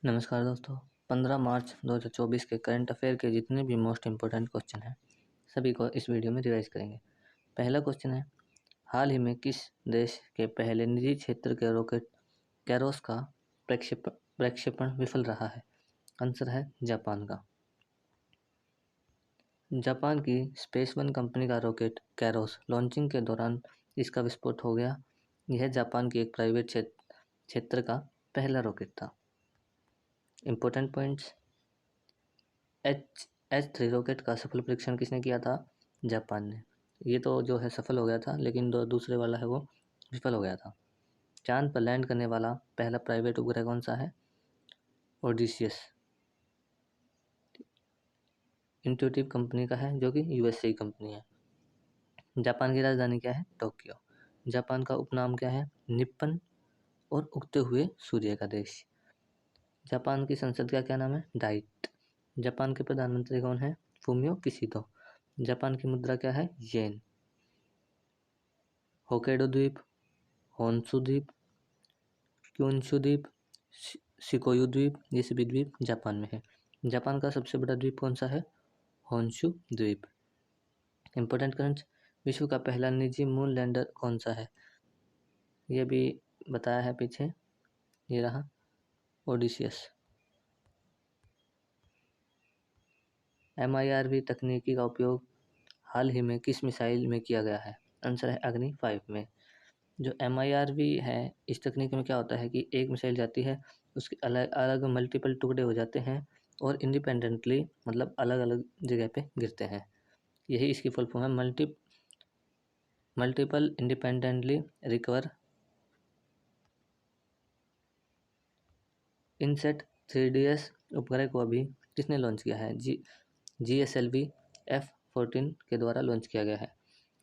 नमस्कार दोस्तों। 15 मार्च 2024 के करंट अफेयर के जितने भी मोस्ट इम्पोर्टेंट क्वेश्चन हैं सभी को इस वीडियो में रिवाइज करेंगे। पहला क्वेश्चन है, हाल ही में किस देश के पहले निजी क्षेत्र के रॉकेट कैरोस का प्रक्षेपण विफल रहा है? आंसर है जापान का। जापान की स्पेस वन कंपनी का रॉकेट कैरोस लॉन्चिंग के दौरान इसका विस्फोट हो गया। यह जापान की एक प्राइवेट क्षेत्र का पहला रॉकेट था। इम्पोर्टेंट पॉइंट्स, एच 3 रॉकेट का सफल परीक्षण किसने किया था? जापान ने। ये तो जो है सफल हो गया था, लेकिन दूसरे वाला है वो विफल हो गया था। चांद पर लैंड करने वाला पहला प्राइवेट उपग्रह कौन सा है? ओडिसियस। इंट्यूटिव कंपनी का है, जो कि यूएसए कंपनी है। जापान की राजधानी क्या है? टोक्यो। जापान का उपनाम क्या है? निप्पन और उगते हुए सूर्य का देश। जापान की संसद का क्या नाम है? डाइट। जापान के प्रधानमंत्री कौन है? फूमियो किशिदो। जापान की मुद्रा क्या है? येन। होक्काइडो द्वीप, होन्शु द्वीप, क्यूनशु द्वीप, शिकोयू द्वीप, ये सभी द्वीप जापान में है। जापान का सबसे बड़ा द्वीप कौन सा है? होन्शु द्वीप। इंपॉर्टेंट करंट, विश्व का पहला निजी मून लैंडर कौन सा है? ये भी बताया है पीछे, ये रहा ओडिसियस। MIRV तकनीकी का उपयोग हाल ही में किस मिसाइल में किया गया है? आंसर है अग्नि 5 में। जो MIRV है, इस तकनीक में क्या होता है कि एक मिसाइल जाती है, उसके अलग अलग मल्टीपल टुकड़े हो जाते हैं और इंडिपेंडेंटली मतलब अलग अलग जगह पे गिरते हैं। यही इसकी फुल फॉर्म है, multiple independently recover INSAT 3DS उपग्रह को अभी किसने लॉन्च किया है? GSLV F-14 के द्वारा लॉन्च किया गया है।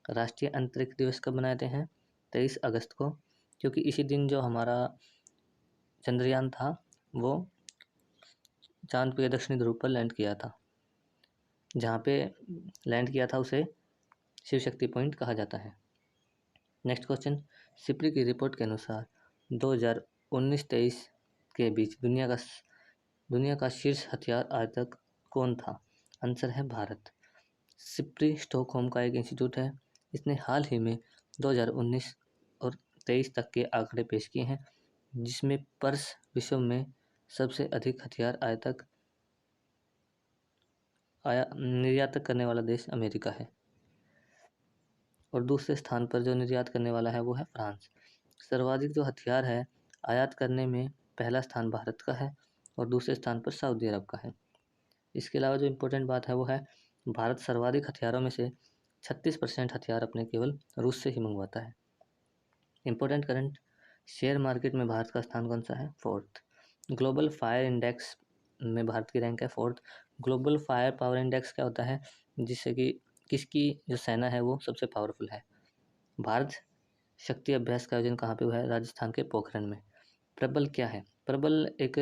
राष्ट्रीय अंतरिक्ष दिवस कब मनाते हैं? 23 अगस्त को, क्योंकि इसी दिन जो हमारा चंद्रयान था वो चांद के दक्षिणी ध्रुव पर लैंड किया था। जहाँ पे लैंड किया था उसे शिव शक्ति पॉइंट कहा जाता है। नेक्स्ट क्वेश्चन, सिप्री की रिपोर्ट के अनुसार 2019-23 के बीच दुनिया का शीर्ष हथियार आयातक कौन था? आंसर है भारत। सिप्री स्टॉकहोम का एक इंस्टीट्यूट है। इसने हाल ही में 2019 और 23 तक के आंकड़े पेश किए हैं, जिसमें पर्स विश्व में सबसे अधिक हथियार निर्यातक करने वाला देश अमेरिका है और दूसरे स्थान पर जो निर्यात करने वाला है वो है फ्रांस। सर्वाधिक जो हथियार है आयात करने में पहला स्थान भारत का है और दूसरे स्थान पर सऊदी अरब का है। इसके अलावा जो इम्पोर्टेंट बात है वो है, भारत सर्वाधिक हथियारों में से 36% हथियार अपने केवल रूस से ही मंगवाता है। इम्पोर्टेंट करंट, शेयर मार्केट में भारत का स्थान कौन सा है? 4th। ग्लोबल फायर इंडेक्स में भारत की रैंक है 4th। Global fire power index क्या होता है? जिससे कि किसकी जो सेना है वो सबसे पावरफुल है। भारत शक्ति अभ्यास का आयोजन कहाँ पे हुआ है? राजस्थान के पोखरण में। प्रबल क्या है? प्रबल एक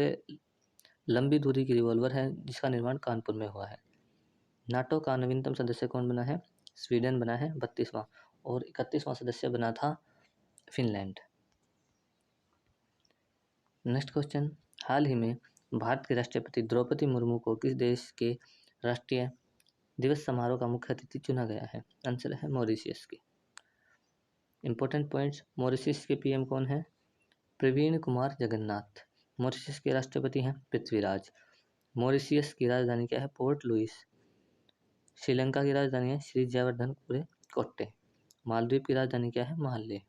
लंबी दूरी की रिवॉल्वर है जिसका निर्माण कानपुर में हुआ है। नाटो का नवीनतम सदस्य कौन बना है? स्वीडन बना है 32वां, और 31वां सदस्य बना था फिनलैंड। नेक्स्ट क्वेश्चन, हाल ही में भारत के राष्ट्रपति द्रौपदी मुर्मू को किस देश के राष्ट्रीय दिवस समारोह का मुख्य अतिथि चुना गया है? आंसर है मॉरिशियस की। इंपॉर्टेंट पॉइंट्स, मॉरिशस के पीएम कौन है? प्रवीण कुमार जगन्नाथ। मॉरिशस के राष्ट्रपति हैं पृथ्वीराज। मॉरिशियस की राजधानी क्या है? Port Louis. श्रीलंका की राजधानी है श्री जयवर्धनपुरे कोट्टे। मालदीव की राजधानी क्या है? माले।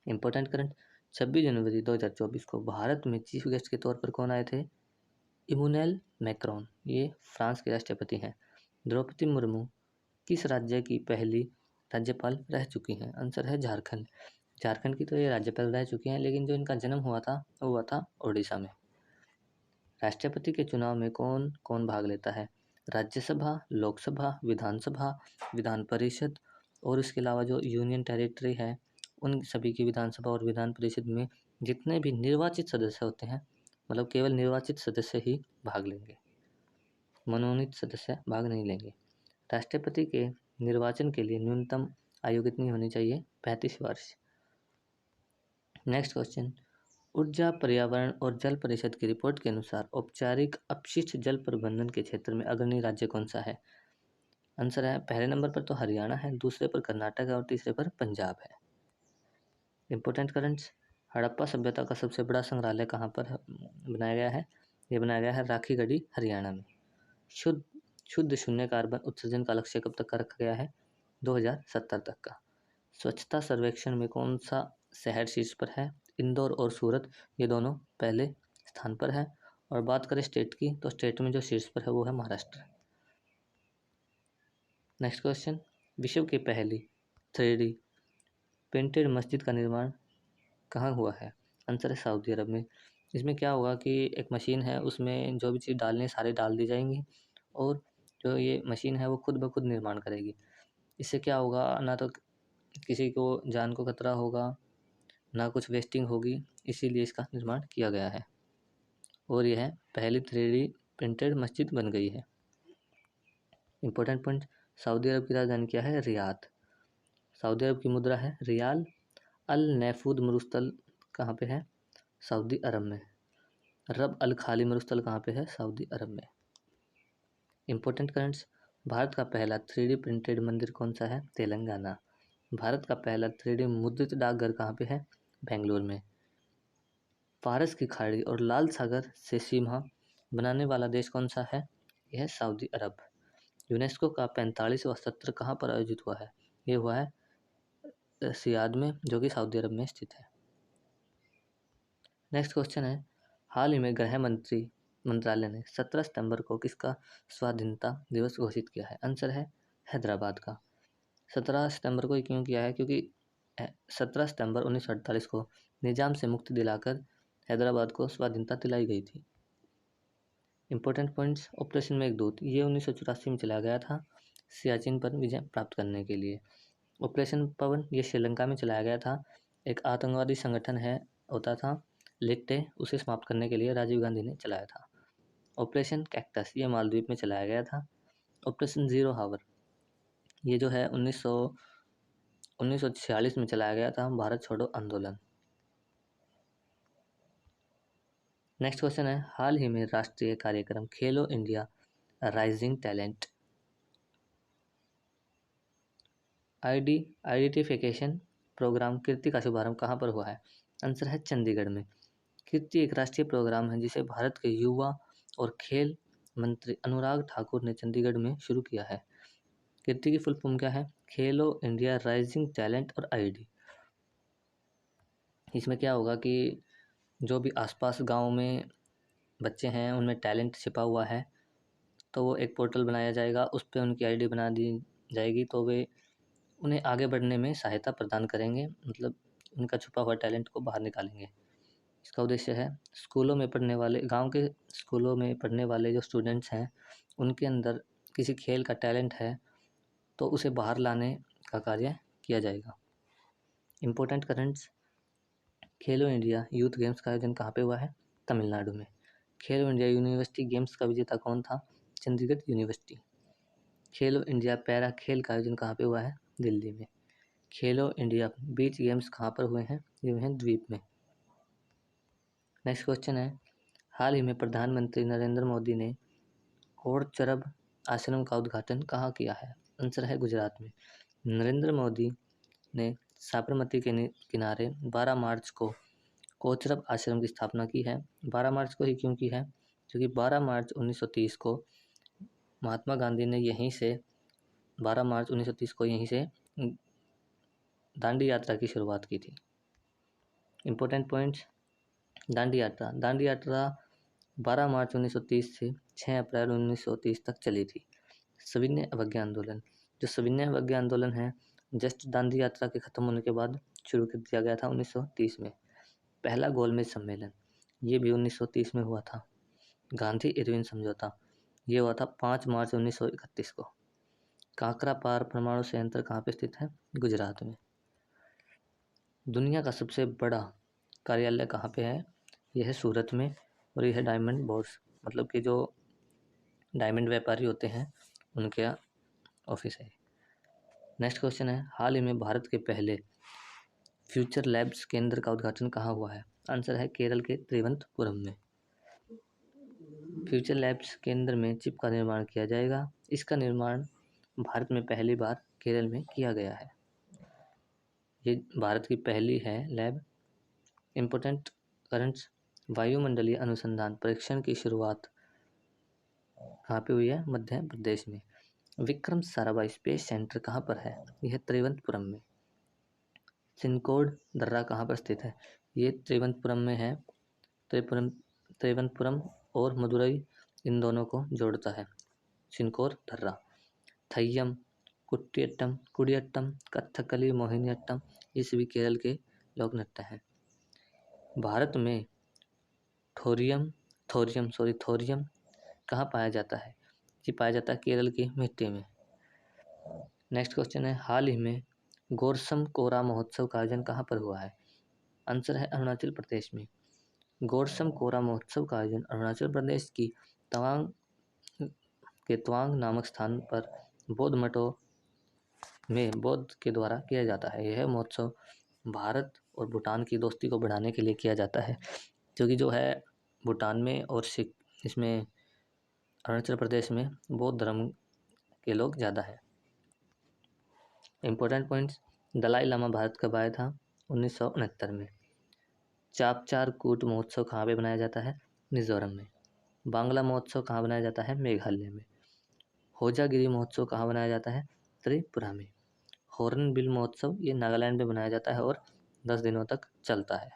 इंपॉर्टेंट करंट, 26 जनवरी 2024 को भारत में चीफ गेस्ट के तौर पर कौन आए थे? इमैनुएल मैक्रोन, ये फ्रांस के राष्ट्रपति हैं। द्रौपदी मुर्मू किस राज्य की पहली राज्यपाल रह चुकी हैं? आंसर है झारखंड। झारखंड की तो ये राज्यपाल रह चुकी हैं, लेकिन जो इनका जन्म हुआ था वो हुआ था ओडिशा में। राष्ट्रपति के चुनाव में कौन कौन भाग लेता है? राज्यसभा, लोकसभा, विधानसभा, विधान परिषद और इसके अलावा जो यूनियन टेरिटरी है उन सभी की विधानसभा और विधान परिषद में जितने भी निर्वाचित सदस्य होते हैं, मतलब केवल निर्वाचित सदस्य ही भाग लेंगे, मनोनीत सदस्य भाग नहीं लेंगे। राष्ट्रपति के निर्वाचन के लिए न्यूनतम आयु कितनी होनी चाहिए? 35 वर्ष। नेक्स्ट क्वेश्चन, ऊर्जा, पर्यावरण और जल परिषद की रिपोर्ट के अनुसार औपचारिक अपशिष्ट जल प्रबंधन के क्षेत्र में अग्रणी राज्य कौन सा है? आंसर है पहले नंबर पर तो हरियाणा है, दूसरे पर कर्नाटक है और तीसरे पर पंजाब है। Important currents. हड़प्पा सभ्यता का सबसे बड़ा संग्रहालय कहाँ पर बनाया गया है? ये बनाया गया है राखीगढ़ी, हरियाणा में। शुद्ध शुद्ध शून्य कार्बन उत्सर्जन का लक्ष्य कब तक का रखा गया है? 2070 तक का। स्वच्छता सर्वेक्षण में कौन सा शहर शीर्ष पर है? इंदौर और सूरत, ये दोनों पहले स्थान पर है। और बात करें स्टेट की, तो स्टेट में जो शीर्ष पर है वो है महाराष्ट्र। Next question. विश्व की पहली 3D प्रिंटेड मस्जिद का निर्माण कहाँ हुआ है? आंसर है सऊदी अरब में। इसमें क्या होगा कि एक मशीन है, उसमें जो भी चीज़ डालनी है सारी डाल दी जाएंगी और जो ये मशीन है वो खुद ब खुद निर्माण करेगी। इससे क्या होगा, ना तो किसी को जान को खतरा होगा, ना कुछ वेस्टिंग होगी, इसीलिए इसका निर्माण किया गया है और यह पहली 3D प्रिंटेड मस्जिद बन गई है। Important point. सऊदी अरब की राजधानी क्या है? रियाद। सऊदी अरब की मुद्रा है रियाल। अल नैफूद मरुस्थल कहाँ पे है? सऊदी अरब में। रब अल खाली मरुस्थल कहाँ पे है? सऊदी अरब में। Important currents. भारत का पहला 3D प्रिंटेड मंदिर कौन सा है? तेलंगाना। भारत का पहला 3D मुद्रित डाकघर कहाँ पे है? बेंगलोर में। फारस की खाड़ी और लाल सागर से सीमा बनाने वाला देश कौन सा है? यह है सऊदी अरब। यूनेस्को का 45वां सत्र कहाँ पर आयोजित हुआ है? ये हुआ है रियाद में, जो कि सऊदी अरब में स्थित है। नेक्स्ट क्वेश्चन है, हाल ही में गृह मंत्रालय ने 17 सितंबर को किसका स्वाधीनता दिवस घोषित किया है? आंसर है हैदराबाद का। 17 सितंबर को क्यों किया है? क्योंकि 17 सितंबर 1948 को निजाम से मुक्ति दिलाकर हैदराबाद को स्वाधीनता दिलाई गई थी। Important points. ऑपरेशन मेघदूत, ये 1984 में चलाया गया था सियाचिन पर विजय प्राप्त करने के लिए। ऑपरेशन पवन, ये श्रीलंका में चलाया गया था। एक आतंकवादी संगठन है होता था लिट्टे, उसे समाप्त करने के लिए राजीव गांधी ने चलाया था। ऑपरेशन कैक्टस, ये मालदीव में चलाया गया था। ऑपरेशन ज़ीरो हावर, ये जो है 1946 में चलाया गया था, भारत छोड़ो आंदोलन। नेक्स्ट क्वेश्चन है, हाल ही में राष्ट्रीय कार्यक्रम Khelo India rising talent identification program KIRTI का शुभारंभ कहाँ पर हुआ है? आंसर है चंडीगढ़ में। कीर्ति एक राष्ट्रीय प्रोग्राम है जिसे भारत के युवा और खेल मंत्री अनुराग ठाकुर ने चंडीगढ़ में शुरू किया है। कीर्ति की फुल फॉर्म क्या है? खेलो इंडिया राइजिंग टैलेंट और आईडी। इसमें क्या होगा कि जो भी आसपास गांव में बच्चे हैं उनमें टैलेंट छिपा हुआ है, तो वो एक पोर्टल बनाया जाएगा, उस पर उनकी आईडी बना दी जाएगी, तो वे उन्हें आगे बढ़ने में सहायता प्रदान करेंगे, मतलब उनका छुपा हुआ टैलेंट को बाहर निकालेंगे। इसका उद्देश्य है स्कूलों में पढ़ने वाले, गांव के स्कूलों में पढ़ने वाले जो स्टूडेंट्स हैं उनके अंदर किसी खेल का टैलेंट है तो उसे बाहर लाने का कार्य किया जाएगा। Important currents. खेलो इंडिया यूथ गेम्स का आयोजन कहाँ पे हुआ है? तमिलनाडु में। खेलो इंडिया यूनिवर्सिटी गेम्स का विजेता कौन था? चंडीगढ़ यूनिवर्सिटी। खेलो इंडिया पैरा खेल का आयोजन कहाँ पे हुआ है? दिल्ली में। खेलो इंडिया बीच गेम्स कहाँ पर हुए हैं? ये हुए हैं द्वीप में। नेक्स्ट क्वेश्चन है, हाल ही में प्रधानमंत्री नरेंद्र मोदी ने कोड़चरब आश्रम का उद्घाटन कहाँ किया है? आंसर है गुजरात में। नरेंद्र मोदी ने साबरमती के किनारे 12 मार्च को कोचरब आश्रम की स्थापना की है। 12 मार्च को ही क्यों की है? क्योंकि 12 मार्च 1930 को महात्मा गांधी ने यहीं से 12 मार्च 1930 को यहीं से दांडी यात्रा की शुरुआत की थी। Important points. दांडी यात्रा 12 मार्च 1930 से 6 अप्रैल 1930 तक चली थी। सविनय अवज्ञा आंदोलन, जो सविनय अवज्ञा आंदोलन है जस्ट दांडी यात्रा के खत्म होने के बाद शुरू कर दिया गया था 1930 में। पहला गोलमेज सम्मेलन, ये भी 1930 में हुआ था। गांधी इरविन समझौता, ये हुआ था 5 मार्च 1931 को। काकरा पार परमाणु संयंत्र कहाँ पे स्थित है? गुजरात में। दुनिया का सबसे बड़ा कार्यालय कहाँ पे है? यह है सूरत में और यह है डायमंड बोर्स, मतलब कि जो डायमंड व्यापारी होते हैं उनके ऑफिस है। नेक्स्ट क्वेश्चन है, हाल ही में भारत के पहले फ्यूचर लैब्स केंद्र का उद्घाटन कहाँ हुआ है? आंसर है केरल के त्रिवंतपुरम में। फ्यूचर लैब्स केंद्र में चिप का निर्माण किया जाएगा। इसका निर्माण भारत में पहली बार केरल में किया गया है। ये भारत की पहली है लैब। इम्पोर्टेंट करंट्स, वायुमंडलीय अनुसंधान परीक्षण की शुरुआत कहाँ पे हुई है? मध्य प्रदेश में। विक्रम साराभाई स्पेस सेंटर कहाँ पर है? यह त्रिवंतपुरम में। चिनकोड दर्रा कहाँ पर स्थित है? ये त्रिवंतपुरम में है। त्रिवंतपुरम और मदुरई इन दोनों को जोड़ता है चिनकोर दर्रा। थय्यम, कुडियट्टम, कथकली, मोहिनीअट्टम ये सभी केरल के लोक नृत्य हैं। भारत में थोरियम कहाँ पाया जाता है? ये पाया जाता है केरल की मिट्टी में। नेक्स्ट क्वेश्चन है, हाल ही में गोरसम कोरा महोत्सव का आयोजन कहाँ पर हुआ है? आंसर है अरुणाचल प्रदेश में। गोरसम कोरा महोत्सव का आयोजन अरुणाचल प्रदेश की तवांग के तवांग नामक स्थान पर बौद्ध मठों में बौद्ध के द्वारा किया जाता है। यह महोत्सव भारत और भूटान की दोस्ती को बढ़ाने के लिए किया जाता है, क्योंकि जो है भूटान में और इसमें अरुणाचल प्रदेश में बौद्ध धर्म के लोग ज़्यादा है। इम्पोर्टेंट पॉइंट्स, दलाई लामा भारत कब आया था? 1969 में। चापचार कूट महोत्सव कहाँ पे बनाया जाता है? मिजोरम में। बांग्ला महोत्सव कहाँ बनाया जाता है? मेघालय में। होजागिरी महोत्सव कहाँ बनाया जाता है? त्रिपुरा में। हॉर्नबिल महोत्सव ये नागालैंड में बनाया जाता है और 10 दिनों तक चलता है।